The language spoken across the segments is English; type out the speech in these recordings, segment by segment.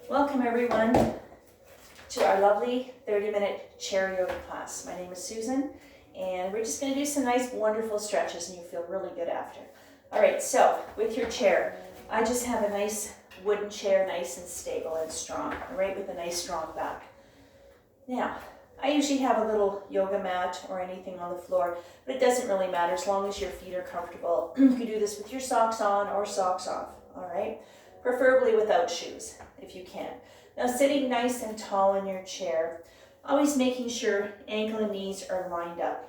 Welcome everyone to our lovely 30-minute chair yoga class. My name is Susan and we're just going to do some nice wonderful stretches and you'll feel really good after. Alright, so with your chair, I just have a nice wooden chair, nice and stable and strong, alright, with a nice strong back. Now, I usually have a little yoga mat or anything on the floor, but it doesn't really matter as long as your feet are comfortable. You can do this with your socks on or socks off, alright? Preferably without shoes, if you can. Now sitting nice and tall in your chair, always making sure ankle and knees are lined up.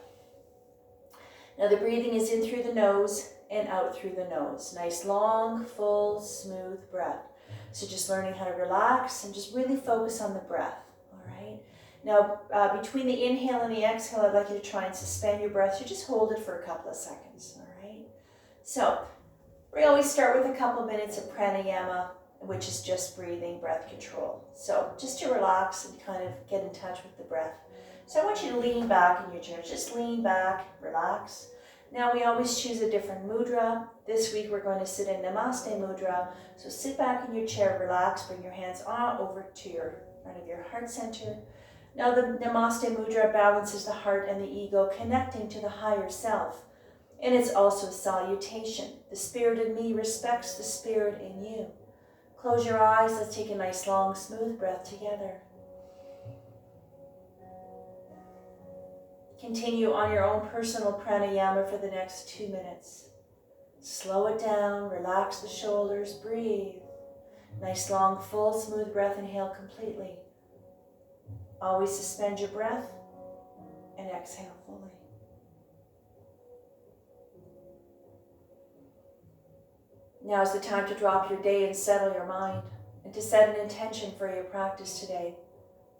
Now the breathing is in through the nose and out through the nose. Nice, long, full, smooth breath. So just learning how to relax and just really focus on the breath, all right? Now between the inhale and the exhale, I'd like you to try and suspend your breath. You just hold it for a couple of seconds, all right? So we always start with a couple minutes of pranayama, which is just breathing, breath control. So just to relax and kind of get in touch with the breath. So I want you to lean back in your chair. Just lean back, relax. Now we always choose a different mudra. This week we're going to sit in Namaste Mudra. So sit back in your chair, relax, bring your hands on over to your front of your heart center. Now the Namaste Mudra balances the heart and the ego, connecting to the higher self. And it's also a salutation. The spirit in me respects the spirit in you. Close your eyes. Let's take a nice long smooth breath together. Continue on your own personal pranayama for the next 2 minutes. Slow it down, relax the shoulders, breathe. Nice long full smooth breath, inhale completely. Always suspend your breath and exhale fully. Now is the time to drop your day and settle your mind and to set an intention for your practice today.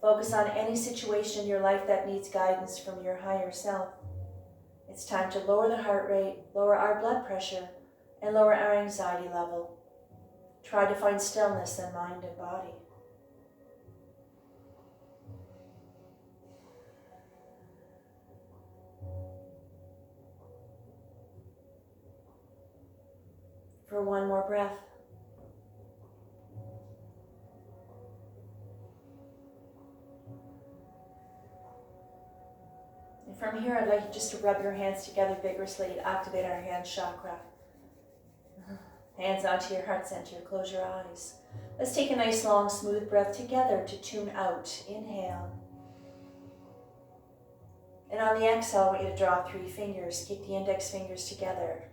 Focus on any situation in your life that needs guidance from your higher self. It's time to lower the heart rate, lower our blood pressure, and lower our anxiety level. Try to find stillness in mind and body. For one more breath. And from here, I'd like you just to rub your hands together vigorously to activate our hand chakra. Hands onto your heart center, close your eyes. Let's take a nice long smooth breath together to tune out. Inhale. And on the exhale, I want you to draw 3 fingers. Keep the index fingers together.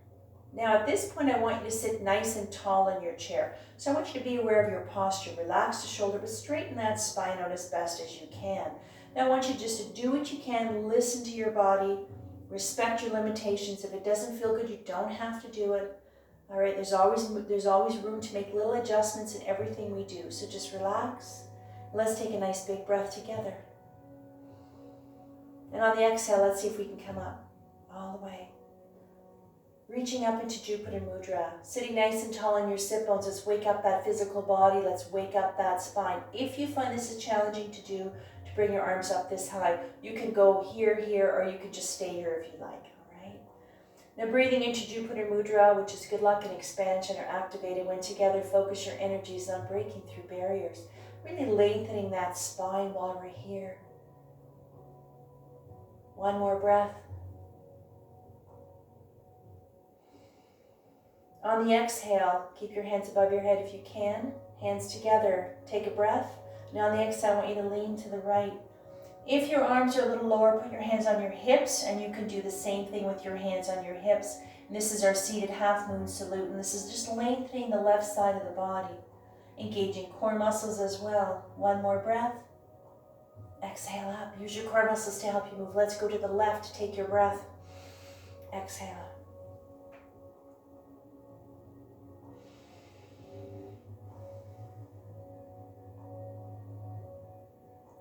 Now at this point, I want you to sit nice and tall in your chair. So I want you to be aware of your posture. Relax the shoulder, but straighten that spine out as best as you can. Now I want you just to do what you can, listen to your body, respect your limitations. If it doesn't feel good, you don't have to do it. All right, there's always room to make little adjustments in everything we do. So just relax. Let's take a nice big breath together. And on the exhale, let's see if we can come up all the way. Reaching up into Jupiter Mudra, sitting nice and tall on your sit bones. Let's wake up that physical body. Let's wake up that spine. If you find this is challenging to do, to bring your arms up this high, you can go here, or you can just stay here if you like, all right? Now breathing into Jupiter Mudra, which is good luck and expansion, are activated. When together, focus your energies on breaking through barriers, really lengthening that spine while we're here. One more breath. On the exhale, keep your hands above your head if you can. Hands together, take a breath. Now on the exhale, I want you to lean to the right. If your arms are a little lower, put your hands on your hips, and you can do the same thing with your hands on your hips. And this is our seated half moon salute, and this is just lengthening the left side of the body, engaging core muscles as well. One more breath. Exhale up. Use your core muscles to help you move. Let's go to the left. Take your breath. Exhale.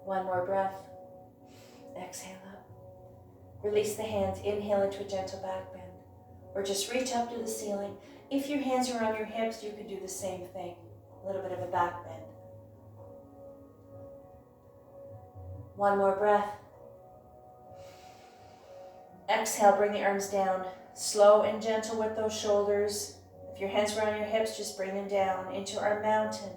One more breath. Exhale up. Release the hands. Inhale into a gentle back bend. Or just reach up to the ceiling. If your hands are on your hips, you can do the same thing. A little bit of a back bend. One more breath. Exhale, bring the arms down. Slow and gentle with those shoulders. If your hands were on your hips, just bring them down into our mountain.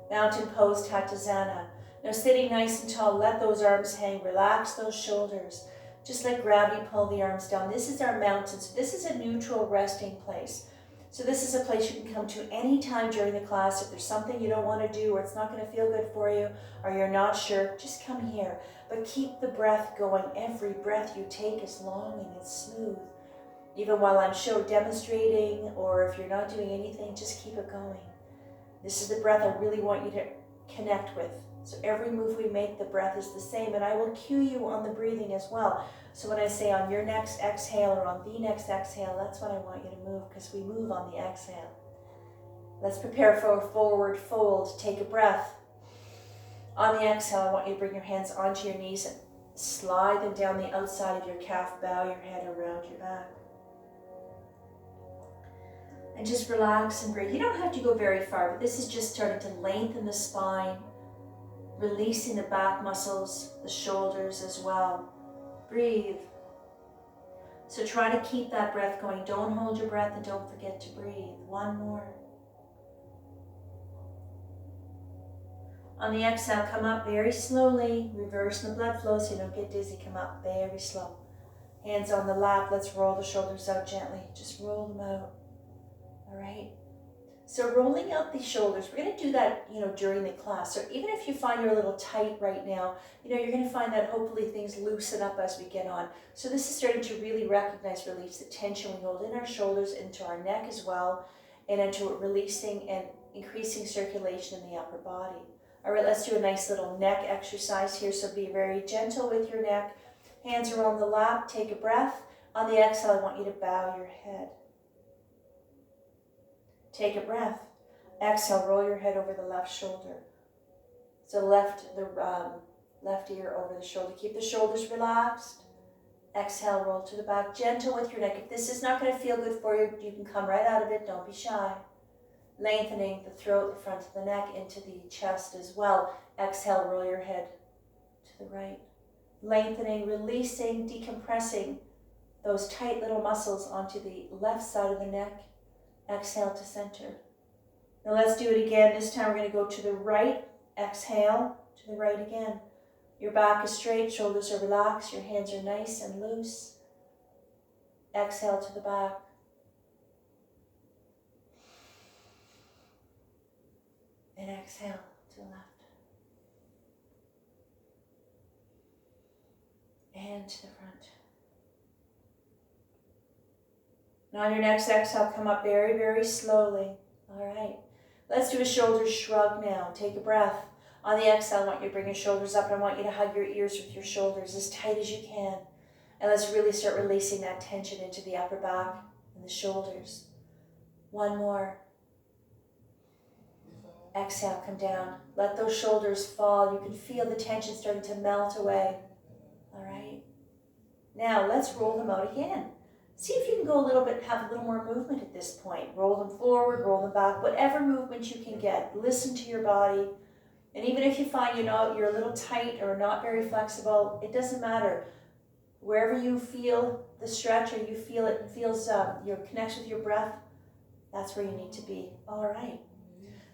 Mountain pose, Tatsasana. Now sitting nice and tall, let those arms hang, relax those shoulders. Just let gravity pull the arms down. This is our mountain, so this is a neutral resting place. So this is a place you can come to anytime during the class. If there's something you don't want to do or it's not going to feel good for you or you're not sure, just come here. But keep the breath going. Every breath you take is long and it's smooth. Even while I'm demonstrating, or if you're not doing anything, just keep it going. This is the breath I really want you to connect with. So every move we make, the breath is the same, and I will cue you on the breathing as well. So when I say on your next exhale or on the next exhale, that's when I want you to move, because we move on the exhale. Let's prepare for a forward fold. Take a breath. On the exhale, I want you to bring your hands onto your knees and slide them down the outside of your calf. Bow your head around your back. And just relax and breathe. You don't have to go very far, but this is just starting to lengthen the spine, releasing the back muscles, the shoulders as well. Breathe. So try to keep that breath going. Don't hold your breath and don't forget to breathe. One more. On the exhale, come up very slowly. Reverse the blood flow so you don't get dizzy. Come up very slow. Hands on the lap. Let's roll the shoulders out gently. Just roll them out. All right. So rolling out the shoulders, we're going to do that, during the class. So even if you find you're a little tight right now, you're going to find that hopefully things loosen up as we get on. So this is starting to really recognize, release the tension we hold in our shoulders, into our neck as well, and into releasing and increasing circulation in the upper body. All right, let's do a nice little neck exercise here. So be very gentle with your neck. Hands are on the lap. Take a breath. On the exhale, I want you to bow your head. Take a breath. Exhale, roll your head over the left shoulder. So left ear over the shoulder. Keep the shoulders relaxed. Exhale, roll to the back. Gentle with your neck. If this is not going to feel good for you, you can come right out of it. Don't be shy. Lengthening the throat, the front of the neck, into the chest as well. Exhale, roll your head to the right. Lengthening, releasing, decompressing those tight little muscles onto the left side of the neck. Exhale to center. Now let's do it again. This time we're going to go to the right. Exhale to the right again. Your back is straight, shoulders are relaxed, your hands are nice and loose. Exhale to the back. And exhale to the left. And to the front. Now on your next exhale, come up very, very slowly. All right. Let's do a shoulder shrug now. Take a breath. On the exhale, I want you to bring your shoulders up, and I want you to hug your ears with your shoulders as tight as you can. And let's really start releasing that tension into the upper back and the shoulders. One more. Exhale, come down. Let those shoulders fall. You can feel the tension starting to melt away. All right. Now let's roll them out again. See if you can go a little bit, have a little more movement at this point. Roll them forward, roll them back, whatever movement you can get. Listen to your body. And even if you find you're a little tight or not very flexible, it doesn't matter. Wherever you feel the stretch or you feel it feels your connection with your breath, that's where you need to be. All right.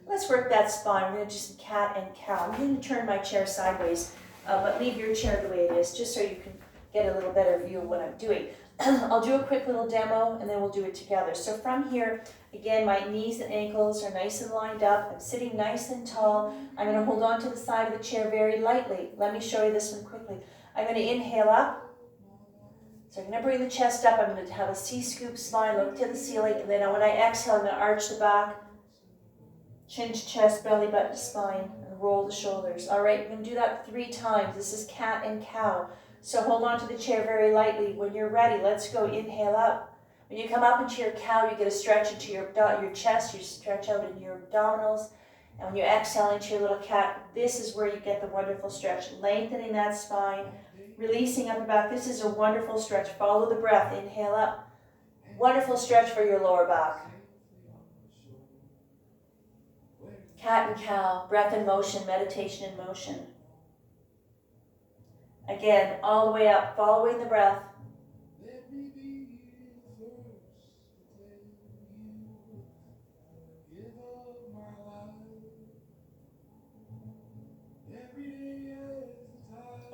Let's work that spine. We're going to do some cat and cow. I'm going to turn my chair sideways, but leave your chair the way it is, just so you can get a little better view of what I'm doing. I'll do a quick little demo and then we'll do it together. So from here, again, my knees and ankles are nice and lined up. I'm sitting nice and tall. I'm going to hold on to the side of the chair very lightly. Let me show you this one quickly. I'm going to inhale up. So I'm going to bring the chest up. I'm going to have a C-scoop spine, look to the ceiling. And then when I exhale, I'm going to arch the back, chin to chest, belly button to spine, and roll the shoulders. All right, we're going to do that 3 times. This is cat and cow. So hold on to the chair very lightly. When you're ready, let's go. Inhale up. When you come up into your cow, you get a stretch into your chest. You stretch out in your abdominals. And when you exhale into your little cat, this is where you get the wonderful stretch. Lengthening that spine, releasing upper back. This is a wonderful stretch. Follow the breath. Inhale up. Wonderful stretch for your lower back. Cat and cow, breath in motion, meditation in motion. Again, all the way up, following the breath.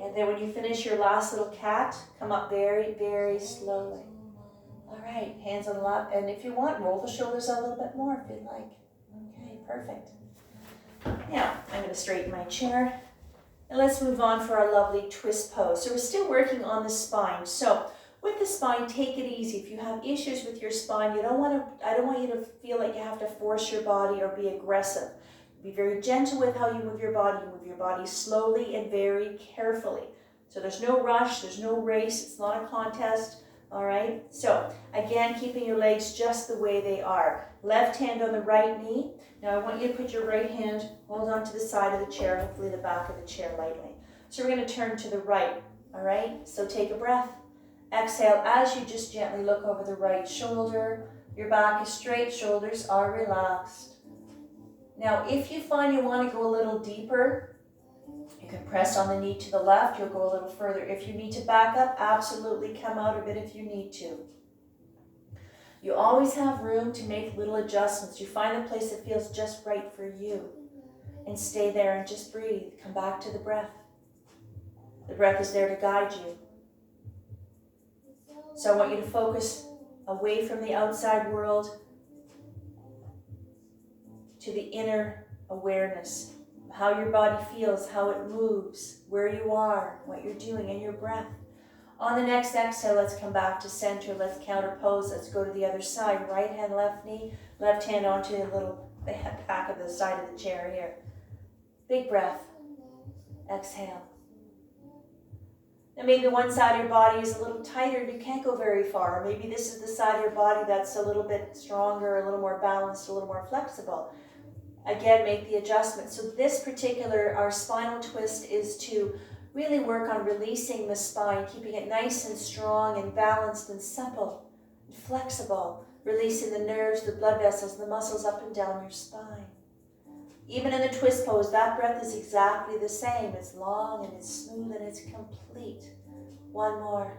And then when you finish your last little cat, come up very, very slowly. All right, hands on the lap. And if you want, roll the shoulders out a little bit more if you'd like. Okay, perfect. Now, I'm going to straighten my chair. And let's move on for our lovely twist pose. So we're still working on the spine. So with the spine, take it easy. If you have issues with your spine, I don't want you to feel like you have to force your body or be aggressive. Be very gentle with how you move your body. You move your body slowly and very carefully. So there's no rush, there's no race, it's not a contest. All right, so again, keeping your legs just the way they are. Left hand on the right knee. Now I want you to put your right hand, hold on to the side of the chair, hopefully the back of the chair lightly. So we're going to turn to the right, all right? So take a breath. Exhale as you just gently look over the right shoulder. Your back is straight, shoulders are relaxed. Now if you find you want to go a little deeper, you can press on the knee to the left, you'll go a little further. If you need to back up, absolutely come out of it if you need to. You always have room to make little adjustments. You find a place that feels just right for you and stay there and just breathe. Come back to the breath. The breath is there to guide you. So I want you to focus away from the outside world to the inner awareness. How your body feels, how it moves, where you are, what you're doing, and your breath. On the next exhale, let's come back to center. Let's counter pose. Let's go to the other side. Right hand, left knee. Left hand onto the little back of the side of the chair here. Big breath. Exhale. Now maybe one side of your body is a little tighter and you can't go very far. Maybe this is the side of your body that's a little bit stronger, a little more balanced, a little more flexible. Again, make the adjustment. So this particular, our spinal twist is to really work on releasing the spine, keeping it nice and strong and balanced and supple and flexible, releasing the nerves, the blood vessels, the muscles up and down your spine. Even in the twist pose, that breath is exactly the same. It's long and it's smooth and it's complete. One more.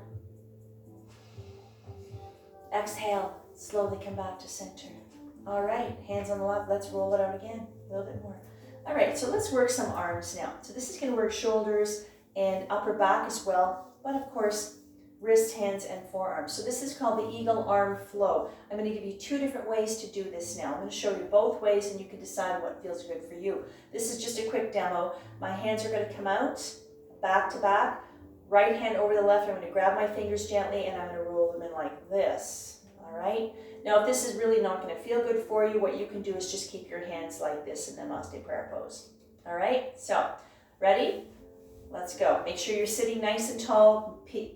Exhale, slowly come back to center. All right, hands on the left, let's roll it out again, a little bit more. All right, so let's work some arms now. So this is gonna work shoulders and upper back as well, but of course, wrists, hands, and forearms. So this is called the eagle arm flow. I'm gonna give you two different ways to do this now. I'm gonna show you both ways and you can decide what feels good for you. This is just a quick demo. My hands are gonna come out, back to back, right hand over the left. I'm gonna grab my fingers gently and I'm gonna roll them in like this, all right? Now, if this is really not going to feel good for you, what you can do is just keep your hands like this in the Namaste prayer pose. All right, so ready? Let's go. Make sure you're sitting nice and tall. Pay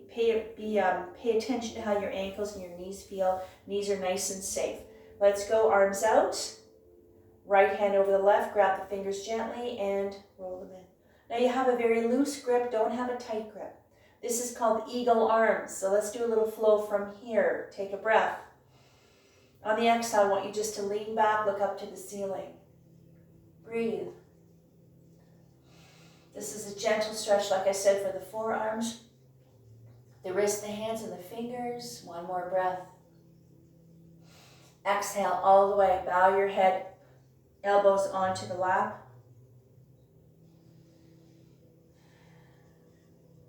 attention to how your ankles and your knees feel. Knees are nice and safe. Let's go, arms out. Right hand over the left, grab the fingers gently and roll them in. Now you have a very loose grip, don't have a tight grip. This is called eagle arms. So let's do a little flow from here. Take a breath. On the exhale, I want you just to lean back, look up to the ceiling. Breathe. This is a gentle stretch, like I said, for the forearms, the wrists, the hands, and the fingers. One more breath. Exhale all the way. Bow your head, elbows onto the lap.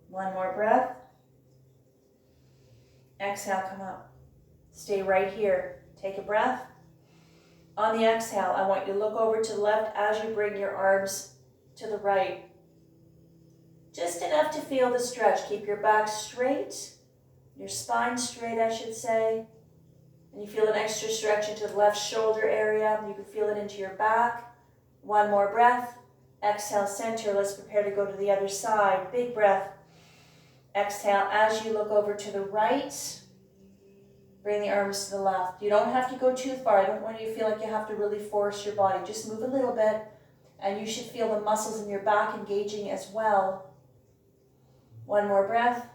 One more breath. Exhale, come up. Stay right here. Take a breath. On the exhale, I want you to look over to the left as you bring your arms to the right. Just enough to feel the stretch. Keep your back straight, your spine straight, I should say. And you feel an extra stretch into the left shoulder area. You can feel it into your back. One more breath. Exhale, center. Let's prepare to go to the other side. Big breath. Exhale as you look over to the right. Bring the arms to the left. You don't have to go too far. I don't want you to feel like you have to really force your body. Just move a little bit and you should feel the muscles in your back engaging as well. One more breath.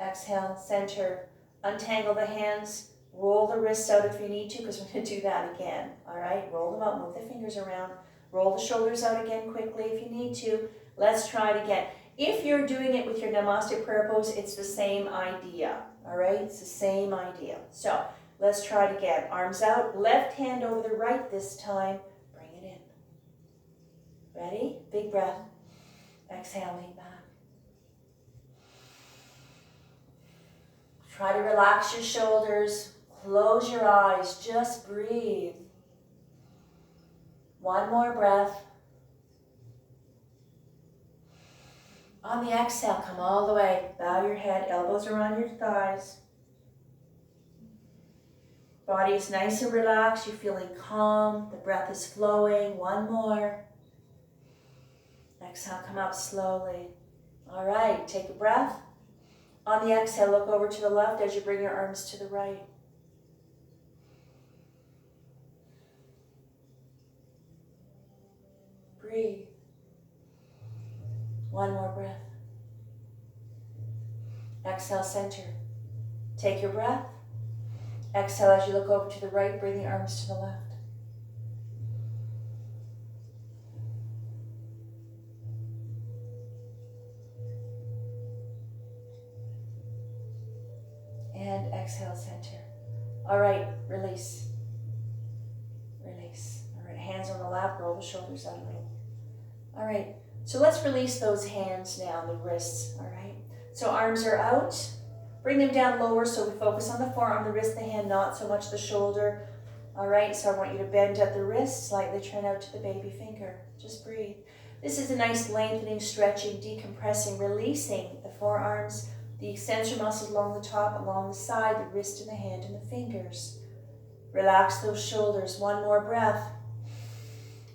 Exhale, center. Untangle the hands. Roll the wrists out if you need to because we're going to do that again. All right, roll them out. Move the fingers around. Roll the shoulders out again quickly if you need to. Let's try it again. If you're doing it with your Namaste prayer pose, it's the same idea. All right, it's the same idea. So let's try it again. Arms out, left hand over the right this time. Bring it in. Ready? Big breath. Exhale, lean back. Try to relax your shoulders. Close your eyes. Just breathe. One more breath. On the exhale, come all the way. Bow your head, elbows around your thighs. Body is nice and relaxed. You're feeling calm. The breath is flowing. One more. Exhale, come up slowly. All right, take a breath. On the exhale, look over to the left as you bring your arms to the right. Breathe. One more breath. Exhale, center. Take your breath. Exhale as you look over to the right, bring the arms to the left. And exhale, center. All right, release. Release. All right, hands on the lap, roll the shoulders out a little. All right, so let's release those hands now, the wrists, all right? So arms are out. Bring them down lower so we focus on the forearm, the wrist, the hand, not so much the shoulder. All right, so I want you to bend at the wrist, slightly turn out to the baby finger. Just breathe. This is a nice lengthening, stretching, decompressing, releasing the forearms, the extensor muscles along the top, along the side, the wrist and the hand and the fingers. Relax those shoulders. One more breath.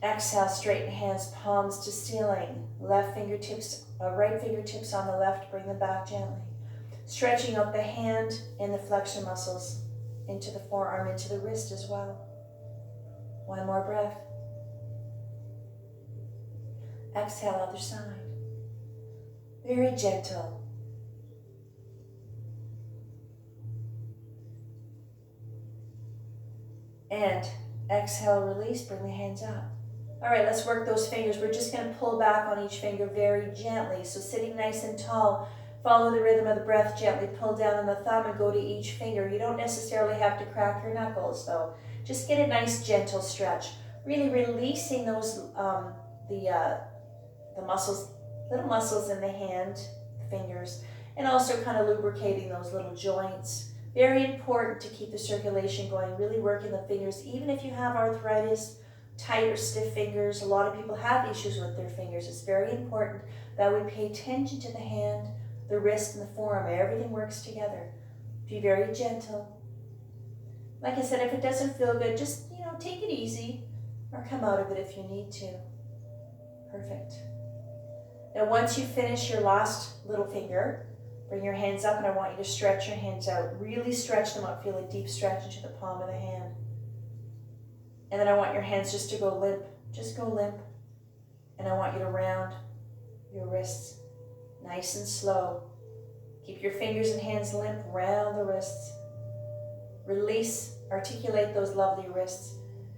Exhale, straighten hands, palms to ceiling. Left fingertips, right fingertips on the left, bring them back gently. Stretching up the hand and the flexor muscles into the forearm, into the wrist as well. One more breath. Exhale, other side. Very gentle. And exhale, release, bring the hands up. All right, let's work those fingers. We're just going to pull back on each finger very gently. So sitting nice and tall, follow the rhythm of the breath gently. Pull down on the thumb and go to each finger. You don't necessarily have to crack your knuckles though. Just get a nice gentle stretch. Really releasing those, the muscles, little muscles in the hand, fingers, and also kind of lubricating those little joints. Very important to keep the circulation going, really working the fingers. Even if you have arthritis, tight or stiff fingers, a lot of people have issues with their fingers. It's very important that we pay attention to the hand, the wrist, and the forearm. Everything works together. Be very gentle. Like I said, if it doesn't feel good, just, take it easy or come out of it if you need to. Perfect. Now, once you finish your last little finger, bring your hands up and I want you to stretch your hands out. Really stretch them up. Feel a deep stretch into the palm of the hand. And then I want your hands just to go limp. Just go limp. And I want you to round your wrists. Nice and slow. Keep your fingers and hands limp. Round the wrists. Release. Articulate those lovely wrists.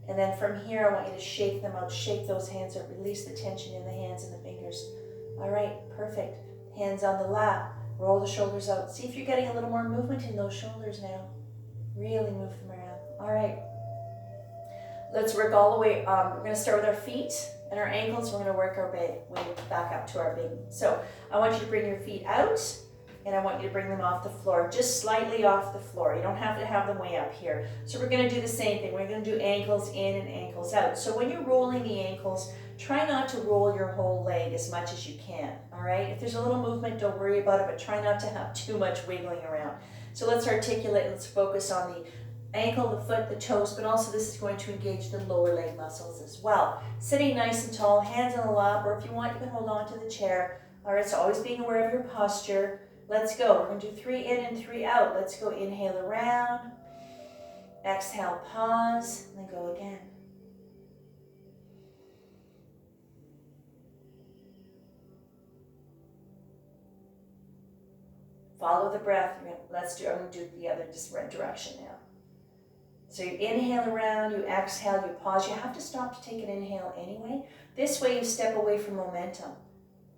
And then from here, I want you to shake them out. Shake those hands out. Release the tension in the hands and the fingers. All right, perfect. Hands on the lap. Roll the shoulders out. See if you're getting a little more movement in those shoulders now. Really move them around. All right. Let's work all the way. We're going to start with our feet and our ankles. We're going to work our way back up to our baby. So I want you to bring your feet out and I want you to bring them off the floor, just slightly off the floor. You don't have to have them way up here. So we're going to do the same thing. We're going to do ankles in and ankles out. So when you're rolling the ankles, try not to roll your whole leg as much as you can, all right? If there's a little movement, don't worry about it, but try not to have too much wiggling around. So let's articulate, let's focus on the ankle, the foot, the toes, but also this is going to engage the lower leg muscles as well. Sitting nice and tall, hands on the lap, or if you want, you can hold on to the chair. All right, so always being aware of your posture. Let's go. We're going to do 3 in and 3 out. Let's go. Inhale around. Exhale, pause, and then go again. Follow the breath. I'm going to do the other different direction now. So you inhale around, you exhale, you pause. You have to stop to take an inhale anyway. This way you step away from momentum.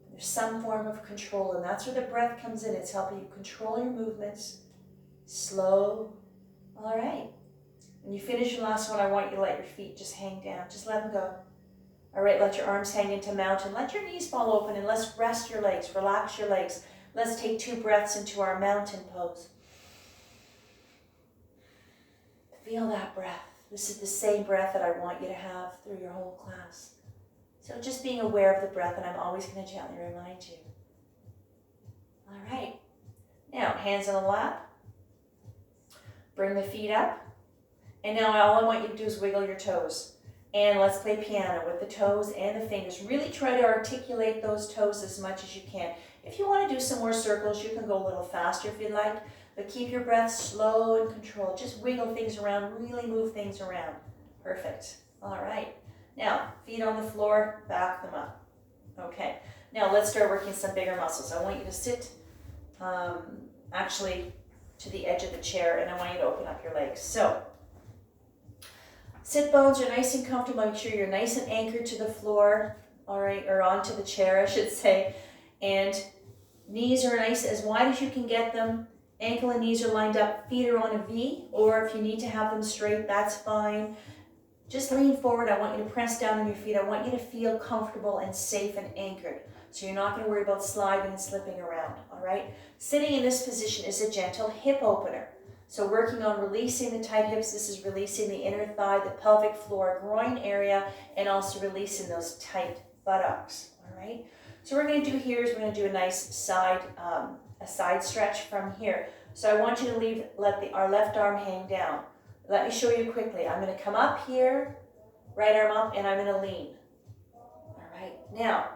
There's some form of control, and that's where the breath comes in. It's helping you control your movements. Slow. All right. When you finish your last one, I want you to let your feet just hang down. Just let them go. All right, let your arms hang into mountain. Let your knees fall open, and let's rest your legs. Relax your legs. Let's take 2 breaths into our mountain pose. Feel that breath. This is the same breath that I want you to have through your whole class. So just being aware of the breath, and I'm always going to gently remind you. All right. Now, hands on the lap. Bring the feet up. And now all I want you to do is wiggle your toes. And let's play piano with the toes and the fingers. Really try to articulate those toes as much as you can. If you want to do some more circles, you can go a little faster if you'd like. But keep your breath slow and controlled. Just wiggle things around, really move things around. Perfect. All right. Now, feet on the floor, back them up. Okay. Now let's start working some bigger muscles. I want you to sit actually to the edge of the chair, and I want you to open up your legs. So, sit bones are nice and comfortable. Make sure you're nice and anchored to the floor, all right, or onto the chair, I should say. And knees are nice, as wide as you can get them. Ankle and knees are lined up. Feet are on a V, or if you need to have them straight, that's fine. Just lean forward. I want you to press down on your feet. I want you to feel comfortable and safe and anchored. So you're not going to worry about sliding and slipping around, all right? Sitting in this position is a gentle hip opener. So working on releasing the tight hips, this is releasing the inner thigh, the pelvic floor, groin area, and also releasing those tight buttocks, all right? So what we're going to do here is we're going to do a nice side stretch from here. So I want you to let our left arm hang down. Let me show you quickly. I'm going to come up here, right arm up, and I'm going to lean. All right, now,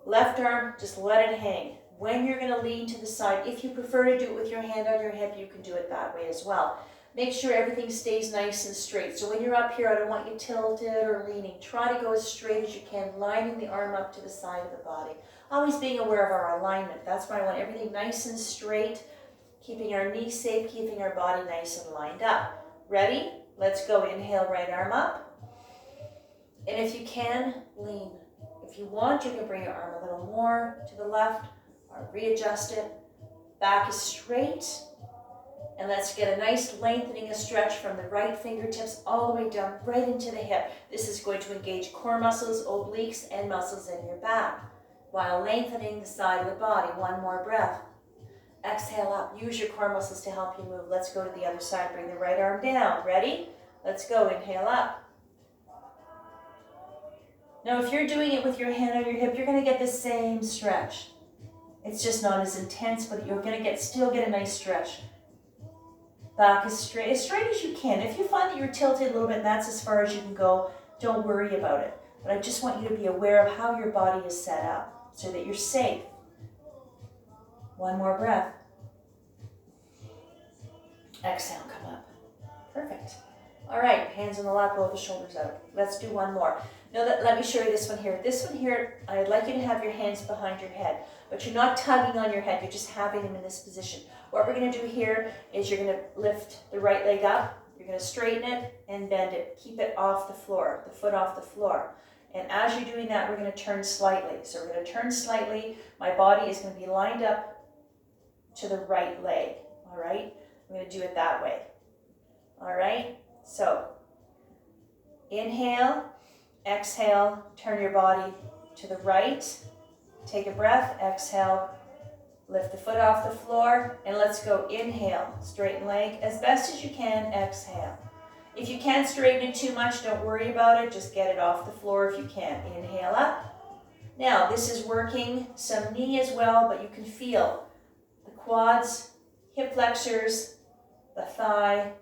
left arm, just let it hang. When you're going to lean to the side, if you prefer to do it with your hand on your hip, you can do it that way as well. Make sure everything stays nice and straight. So when you're up here, I don't want you tilted or leaning. Try to go as straight as you can, lining the arm up to the side of the body. Always being aware of our alignment. That's why I want everything nice and straight, keeping our knees safe, keeping our body nice and lined up. Ready? Let's go. Inhale, right arm up. And if you can, lean. If you want, you can bring your arm a little more to the left or readjust it. Back is straight. And let's get a nice lengthening and stretch from the right fingertips all the way down right into the hip. This is going to engage core muscles, obliques, and muscles in your back while lengthening the side of the body. One more breath. Exhale up. Use your core muscles to help you move. Let's go to the other side. Bring the right arm down. Ready? Let's go. Inhale up. Now, if you're doing it with your hand on your hip, you're going to get the same stretch. It's just not as intense, but you're going to still get a nice stretch. Back as straight as you can. If you find that you're tilted a little bit and that's as far as you can go, don't worry about it. But I just want you to be aware of how your body is set up so that you're safe. One more breath. Exhale, come up. Perfect. All right, hands on the lap, roll the shoulders out. Let's do one more. Now, let me show you this one here. This one here, I'd like you to have your hands behind your head, but you're not tugging on your head, you're just having them in this position. What we're going to do here is you're going to lift the right leg up, you're going to straighten it and bend it. Keep it off the floor, the foot off the floor. And as you're doing that, we're going to turn slightly. So we're going to turn slightly. My body is going to be lined up to the right leg, all right? I'm going to do it that way, all right? So, inhale, exhale, turn your body to the right, take a breath, exhale, lift the foot off the floor, and let's go. Inhale, straighten leg as best as you can, exhale. If you can't straighten it too much, don't worry about it, just get it off the floor if you can. Inhale up. Now, this is working some knee as well, but you can feel the quads, hip flexors, the thigh,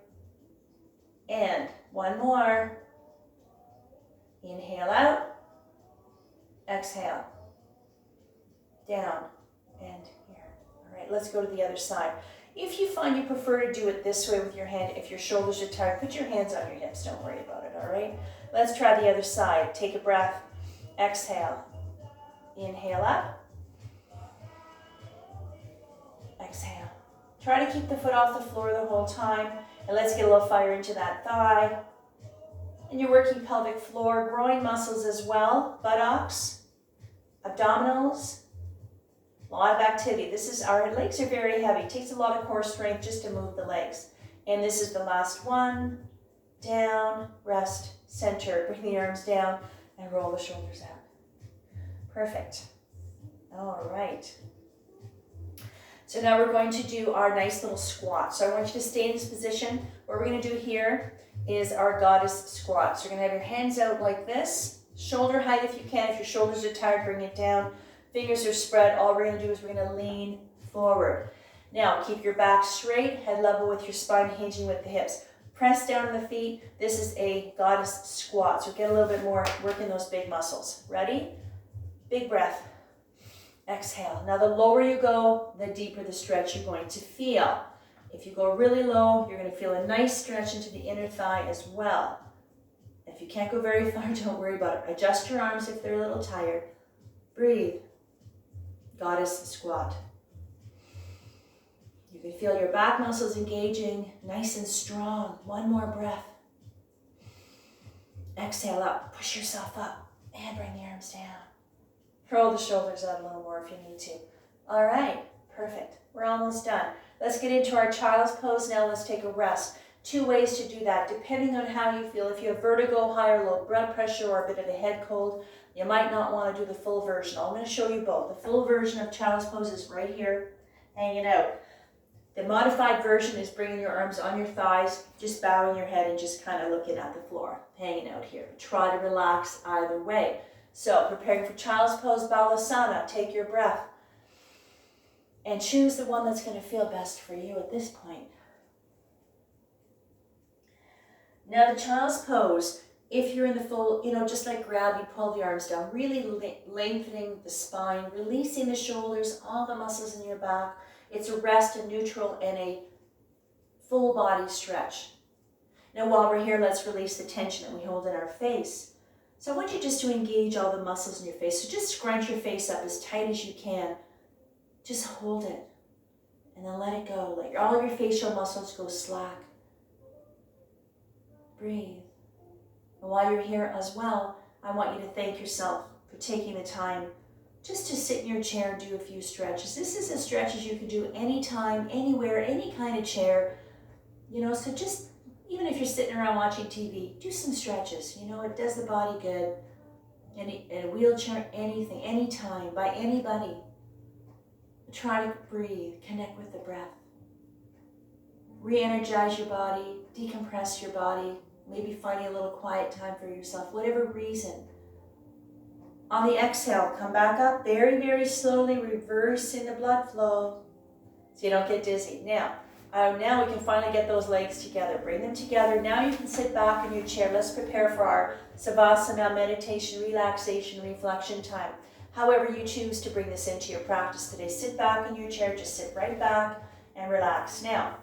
and one more. Inhale out, exhale, down, and here. All right, let's go to the other side. If you find you prefer to do it this way with your hand, if your shoulders are tired, put your hands on your hips, don't worry about it, all right? Let's try the other side. Take a breath, exhale, inhale up, exhale. Try to keep the foot off the floor the whole time, and let's get a little fire into that thigh. And you're working pelvic floor, groin muscles as well, buttocks, abdominals, a lot of activity. Our legs are very heavy. It takes a lot of core strength just to move the legs. And this is the last one. Down, rest, center. Bring the arms down and roll the shoulders out. Perfect. All right. So now we're going to do our nice little squat. So I want you to stay in this position. What we're going to do here is our goddess squat. So you're gonna have your hands out like this, shoulder height if you can. If your shoulders are tired, bring it down. Fingers are spread. All we're gonna do is we're gonna lean forward. Now, keep your back straight, head level with your spine, hinging with the hips. Press down on the feet. This is a goddess squat. So get a little bit more, working those big muscles. Ready? Big breath. Exhale. Now, the lower you go, the deeper the stretch you're going to feel. If you go really low, you're going to feel a nice stretch into the inner thigh as well. If you can't go very far, don't worry about it. Adjust your arms if they're a little tired. Breathe. Goddess squat. You can feel your back muscles engaging, nice and strong. One more breath. Exhale up. Push yourself up. And bring the arms down. Roll the shoulders out a little more if you need to. All right. Perfect. We're almost done. Let's get into our child's pose now. Let's take a rest. 2 ways to do that, depending on how you feel. If you have vertigo, high or low blood pressure, or a bit of a head cold, you might not want to do the full version. I'm going to show you both. The full version of child's pose is right here, hanging out. The modified version is bringing your arms on your thighs, just bowing your head and just kind of looking at the floor, hanging out here. Try to relax either way. So, preparing for child's pose, Balasana. Take your breath and choose the one that's going to feel best for you at this point. Now, the child's pose, if you're in the full, just like grab, you pull the arms down, really lengthening the spine, releasing the shoulders, all the muscles in your back. It's a rest, a neutral, and a full body stretch. Now, while we're here, let's release the tension that we hold in our face. So I want you just to engage all the muscles in your face. So just scrunch your face up as tight as you can. Just hold it. And then let it go. Let all of your facial muscles go slack. Breathe. And while you're here as well, I want you to thank yourself for taking the time just to sit in your chair and do a few stretches. This is as stretches you can do anytime, anywhere, any kind of chair. So just, even if you're sitting around watching TV, do some stretches. It does the body good. In a wheelchair, anything, anytime, by anybody. Try to breathe, connect with the breath. Re-energize your body, decompress your body, maybe finding a little quiet time for yourself, whatever reason. On the exhale, come back up very, very slowly, reversing the blood flow so you don't get dizzy. Now we can finally get those legs together. Bring them together. Now you can sit back in your chair. Let's prepare for our Savasana meditation, relaxation, reflection time. However you choose to bring this into your practice today. Sit back in your chair. Just sit right back and relax. Now,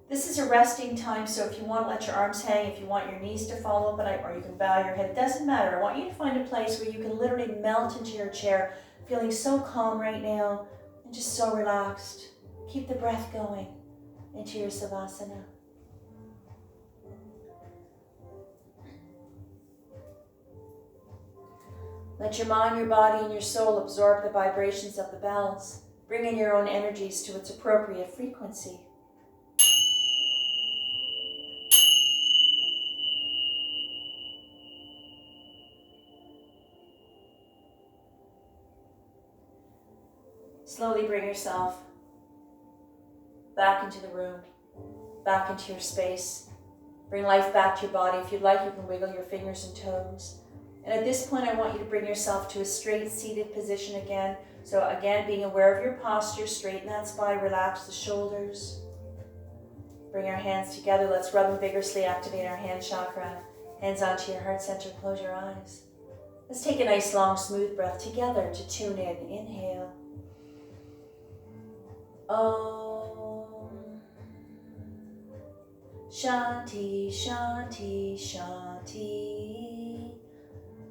this is a resting time, so if you want to let your arms hang, if you want your knees to fall open, or you can bow your head, it doesn't matter. I want you to find a place where you can literally melt into your chair, feeling so calm right now and just so relaxed. Keep the breath going into your Savasana. Let your mind, your body, and your soul absorb the vibrations of the bells. Bring in your own energies to its appropriate frequency. Slowly bring yourself back into the room, back into your space. Bring life back to your body. If you'd like, you can wiggle your fingers and toes. And at this point, I want you to bring yourself to a straight seated position again. So again, being aware of your posture, straighten that spine, relax the shoulders. Bring our hands together. Let's rub them vigorously, activate our hand chakra. Hands onto your heart center, close your eyes. Let's take a nice long smooth breath together to tune in. Inhale. Om Shanti, Shanti, Shanti.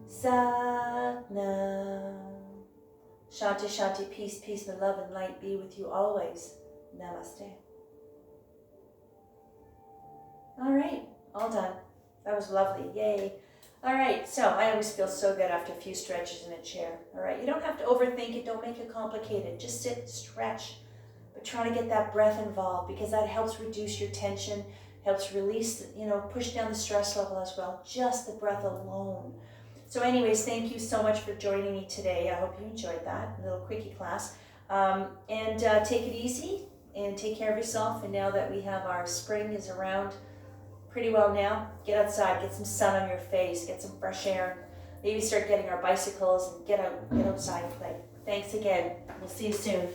Satnam. Shanti, Shanti, peace, peace, and love and light be with you always. Namaste. All right, all done. That was lovely, yay. All right, so I always feel so good after a few stretches in a chair. All right, you don't have to overthink it, don't make it complicated. Just sit, stretch, but try to get that breath involved because that helps reduce your tension, helps release, push down the stress level as well. Just the breath alone. So anyways, thank you so much for joining me today. I hope you enjoyed that little quickie class. Take it easy and take care of yourself. And now that we have our spring is around pretty well now. Get outside, get some sun on your face, get some fresh air. Maybe start getting our bicycles and get outside and play. Thanks again. We'll see you soon.